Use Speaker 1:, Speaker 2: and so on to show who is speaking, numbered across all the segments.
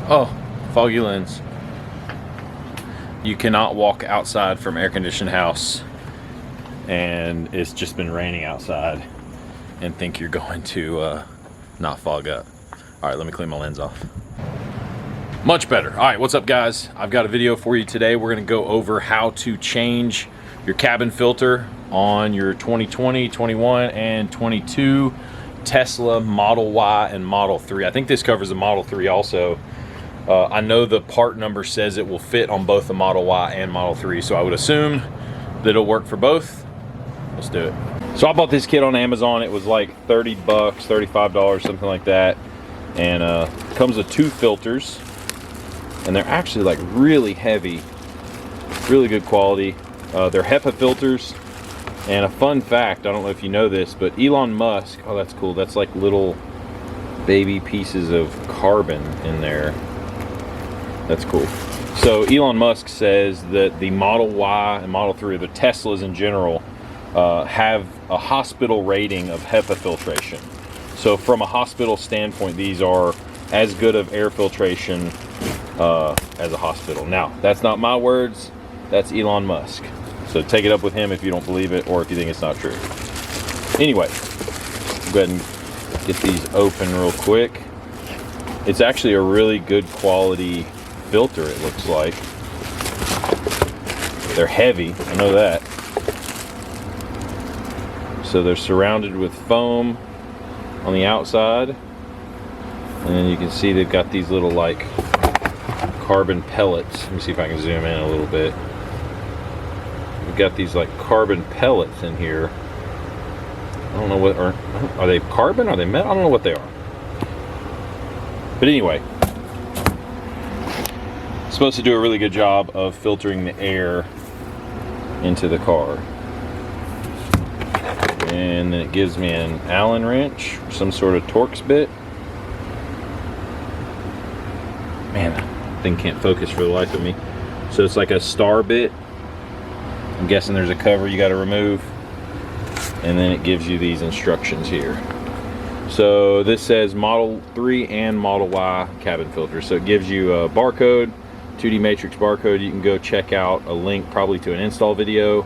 Speaker 1: Oh, foggy lens. You cannot walk outside from air-conditioned house and it's just been raining outside and think you're going to not fog up. All right, let me clean my lens off. Much better. All right, what's up guys? I've got a video for you today. We're gonna go over how to change your cabin filter on your 2020, 21, and 22 Tesla Model Y and Model 3. I think this covers the Model 3 also. I know the part number says it will fit on both the Model Y and Model 3, so I would assume that it'll work for both. Let's do it. So I bought this kit on Amazon. It was like 30 bucks, $35, something like that. And comes with 2 filters. And they're actually like really heavy, really good quality. They're HEPA filters. And a fun fact, I don't know if you know this, but Elon Musk, oh that's cool, that's like little baby pieces of carbon in there. That's cool. So Elon Musk says that the Model Y and Model 3, the Teslas in general, have a hospital rating of HEPA filtration. So from a hospital standpoint, these are as good of air filtration as a hospital. Now, that's not my words, that's Elon Musk. So take it up with him if you don't believe it or if you think it's not true. Anyway, go ahead and get these open real quick. It's actually a really good quality filter, it looks like. They're heavy, I know that. So they're surrounded with foam on the outside. And then you can see they've got these little like carbon pellets. Let me see if I can zoom in a little bit. We've got these like carbon pellets in here. I don't know what are they carbon? Are they metal? I don't know what they are. But anyway, it's supposed to do a really good job of filtering the air into the car. And then it gives me an Allen wrench, or some sort of Torx bit. Man, that thing can't focus for the life of me. So it's like a star bit. I'm guessing there's a cover you got to remove. And then it gives you these instructions here. So this says Model 3 and Model Y cabin filter. So it gives you a barcode, 2D matrix barcode. You can go check out a link probably to an install video.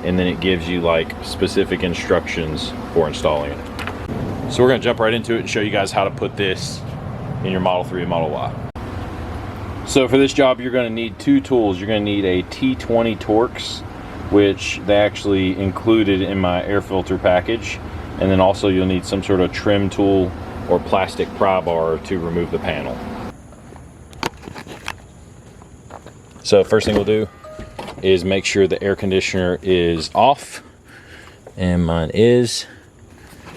Speaker 1: And then it gives you like specific instructions for installing it. So we're gonna jump right into it and show you guys how to put this in your Model 3 and Model Y. So for this job, you're gonna need 2 tools. You're gonna need a T20 Torx, which they actually included in my air filter package. And then also you'll need some sort of trim tool or plastic pry bar to remove the panel. So first thing we'll do is make sure the air conditioner is off, and mine is.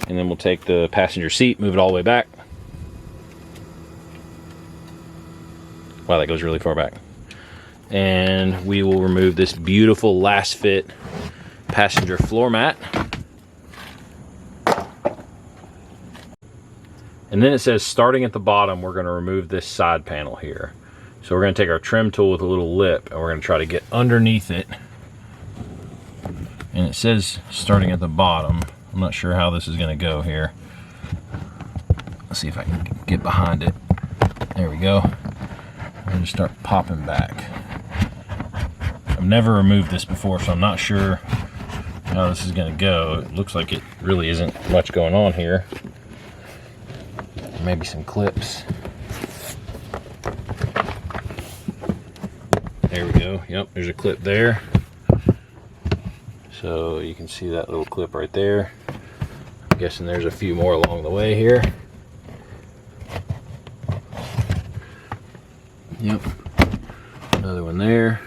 Speaker 1: And then we'll take the passenger seat, move it all the way back. Wow, that goes really far back. And we will remove this beautiful last fit passenger floor mat. And then it says starting at the bottom, we're going to remove this side panel here. So we're going to take our trim tool with a little lip and we're going to try to get underneath it. And it says starting at the bottom. I'm not sure how this is going to go here. Let's see if I can get behind it. There we go. I'm going to start popping back. I've never removed this before, so I'm not sure how this is going to go. It looks like it really isn't much going on here. Maybe some clips. There we go. Yep, there's a clip there. So you can see that little clip right there. I'm guessing there's a few more along the way here. Yep, another one there.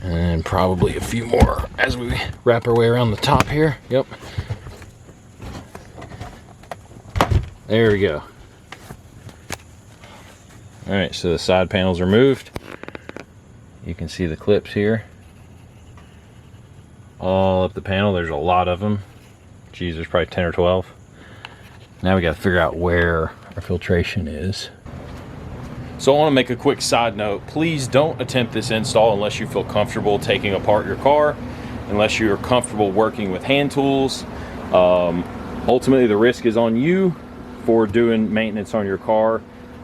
Speaker 1: And probably a few more as we wrap our way around the top here. Yep. There we go. All right, so the side panels are removed. You can see the clips here. All up the panel, there's a lot of them. Geez, there's probably 10 or 12. Now we got to figure out where our filtration is. So I want to make a quick side note. Please don't attempt this install unless you feel comfortable taking apart your car unless you're comfortable working with hand tools. Ultimately, the risk is on you for doing maintenance on your car.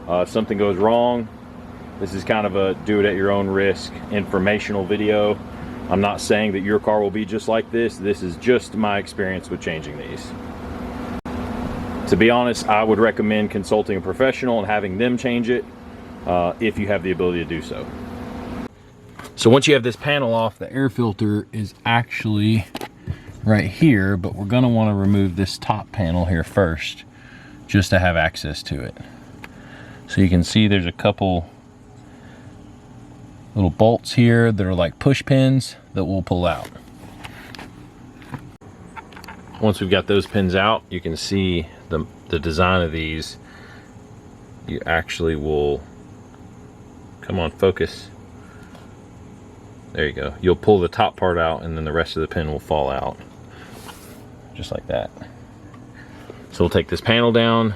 Speaker 1: If something goes wrong, this is kind of a do it at your own risk informational video. I'm not saying that your car will be just like this. This is just my experience with changing these. To be honest, I would recommend consulting a professional and having them change it if you have the ability to do so. So once you have this panel off, the air filter is actually right here, but we're gonna wanna remove this top panel here first, just to have access to it. So you can see there's a couple little bolts here that are like push pins that we'll pull out. Once we've got those pins out, you can see the design of these. You actually will, come on, focus. There you go. You'll pull the top part out and then the rest of the pin will fall out. Just like that. So we'll take this panel down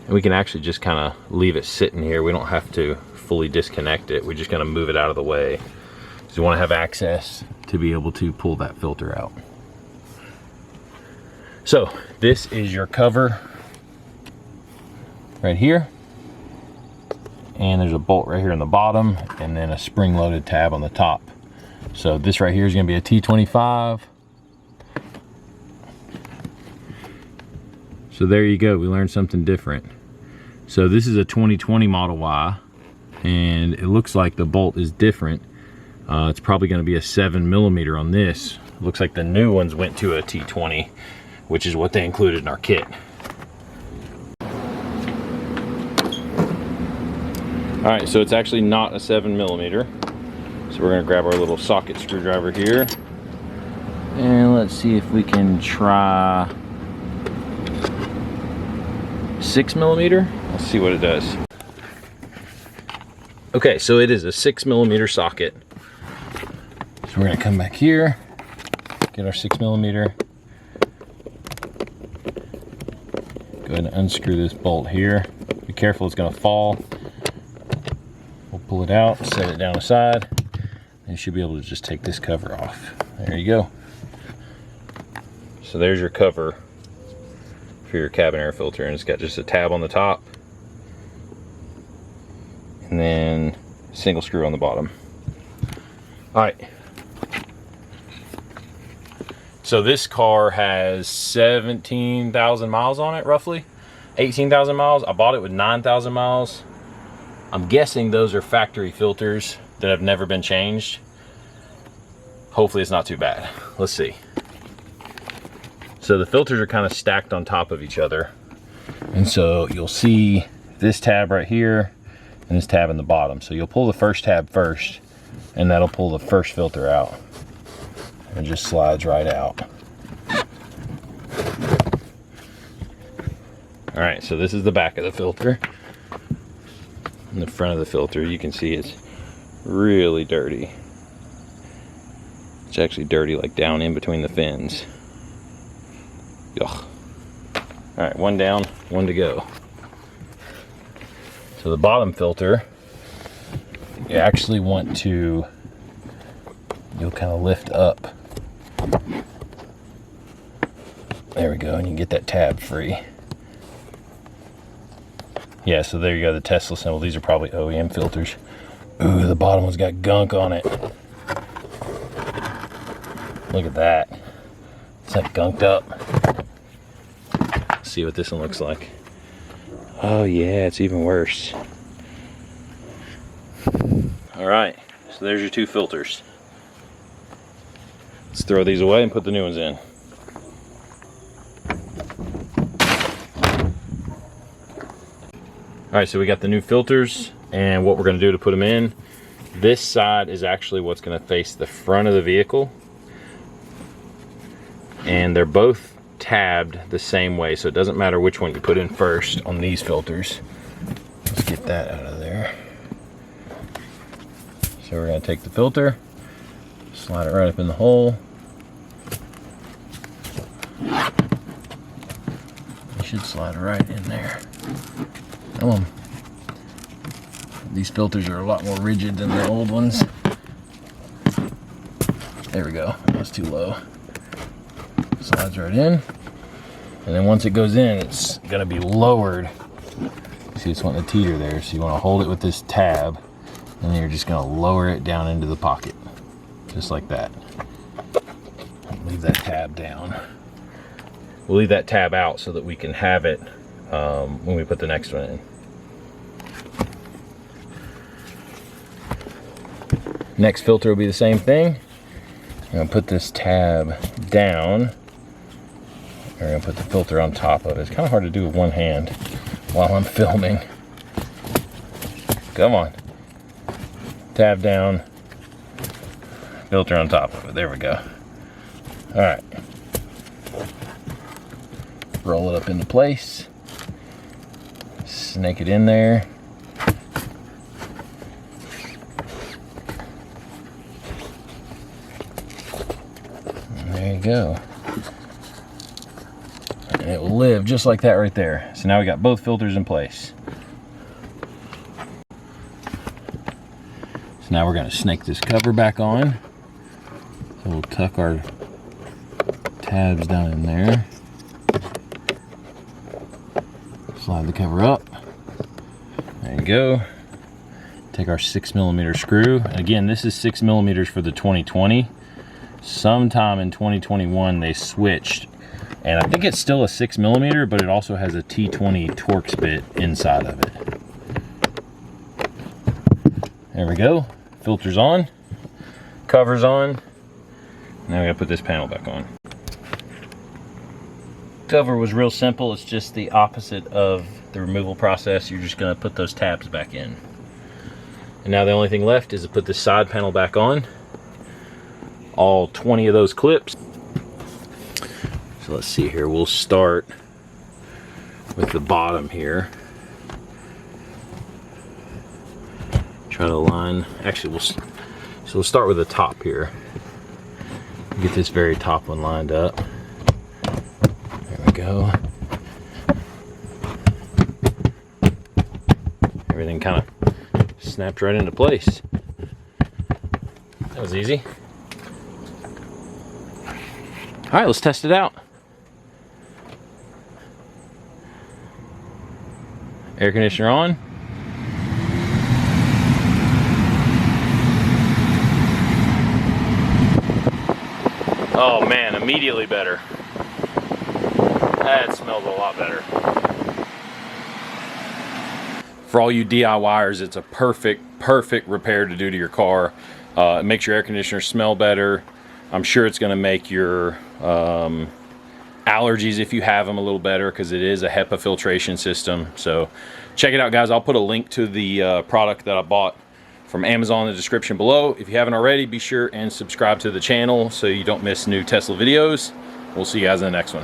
Speaker 1: and we can actually just kind of leave it sitting here. We don't have to fully disconnect it. We're just gonna move it out of the way. So you wanna have access to be able to pull that filter out. So this is your cover right here. And there's a bolt right here in the bottom and then a spring-loaded tab on the top. So this right here is gonna be a T25. So there you go, we learned something different. So this is a 2020 Model Y and it looks like the bolt is different. It's probably gonna be a 7mm on this. It looks like the new ones went to a T20, which is what they included in our kit. All right, so it's actually not a 7mm. So we're gonna grab our little socket screwdriver here. And let's see if we can try 6mm. Let's see what it does. Okay, so it is a 6mm socket. So we're gonna come back here, get our 6mm. Go ahead and unscrew this bolt here. Be careful, it's gonna fall. We'll pull it out, set it down aside, and you should be able to just take this cover off. There you go. So there's your cover for your cabin air filter, and it's got just a tab on the top and then a single screw on the bottom. All right. So this car has 17,000 miles on it, roughly 18,000 miles. I bought it with 9,000 miles. I'm guessing those are factory filters that have never been changed. Hopefully it's not too bad. Let's see. So the filters are kind of stacked on top of each other. And so you'll see this tab right here and this tab in the bottom. So you'll pull the first tab first and that'll pull the first filter out. And it just slides right out. All right, so this is the back of the filter. In the front of the filter, you can see it's really dirty. It's actually dirty like down in between the fins. Ugh. All right, one down, one to go. So the bottom filter, you actually want to, you'll kind of lift up. There we go, and you can get that tab free. Yeah, so there you go, the Tesla symbol. These are probably OEM filters. Ooh, the bottom one's got gunk on it. Look at that. It's like gunked up. Let's see what this one looks like. Oh yeah, it's even worse. All right, so there's your two filters. Let's throw these away and put the new ones in. All right, so we got the new filters, and what we're gonna do to put them in, this side is actually what's gonna face the front of the vehicle. And they're both tabbed the same way, so it doesn't matter which one you put in first on these filters. Let's get that out of there. So we're gonna take the filter, slide it right up in the hole. You should slide it right in there. Come on. These filters are a lot more rigid than the old ones. There we go. That was too low. Slides right in. And then once it goes in, it's gonna be lowered. See, it's wanting to teeter there. So you wanna hold it with this tab, and then you're just gonna lower it down into the pocket. Just like that. Leave that tab down. We'll leave that tab out so that we can have it when we put the next one in. Next filter will be the same thing. I'm gonna put this tab down. We're gonna put the filter on top of it. It's kind of hard to do with one hand while I'm filming. Come on. Tab down. Filter on top of it. There we go. All right. Roll it up into place. Snake it in there. And there you go. And it will live just like that right there. So now we got both filters in place. So now we're going to snake this cover back on. So we'll tuck our tabs down in there. Slide the cover up. There you go. Take our 6mm screw. Again, this is 6mm for the 2020. Sometime in 2021 they switched, and I think it's still a 6mm, but it also has a T20 Torx bit inside of it. There we go. Filter's on. Cover's on. Now we gotta put this panel back on. Cover was real simple. It's just the opposite of the removal process. You're just gonna put those tabs back in. And now the only thing left is to put this side panel back on. All 20 of those clips. So let's see here. We'll start with the bottom here. Try to align. Actually, we'll start with the top here. Get this very top one lined up. There we go. Everything kind of snapped right into place. That was easy. All right, let's test it out. Air conditioner on. Oh man, immediately better. That smells a lot better. For all you DIYers, it's a perfect repair to do to your car. It makes your air conditioner smell better. I'm sure it's going to make your allergies, if you have them, a little better, because it is a HEPA filtration system. So check it out, guys. I'll put a link to the product that I bought from Amazon in the description below. If you haven't already, be sure and subscribe to the channel so you don't miss new Tesla videos. We'll see you guys in the next one.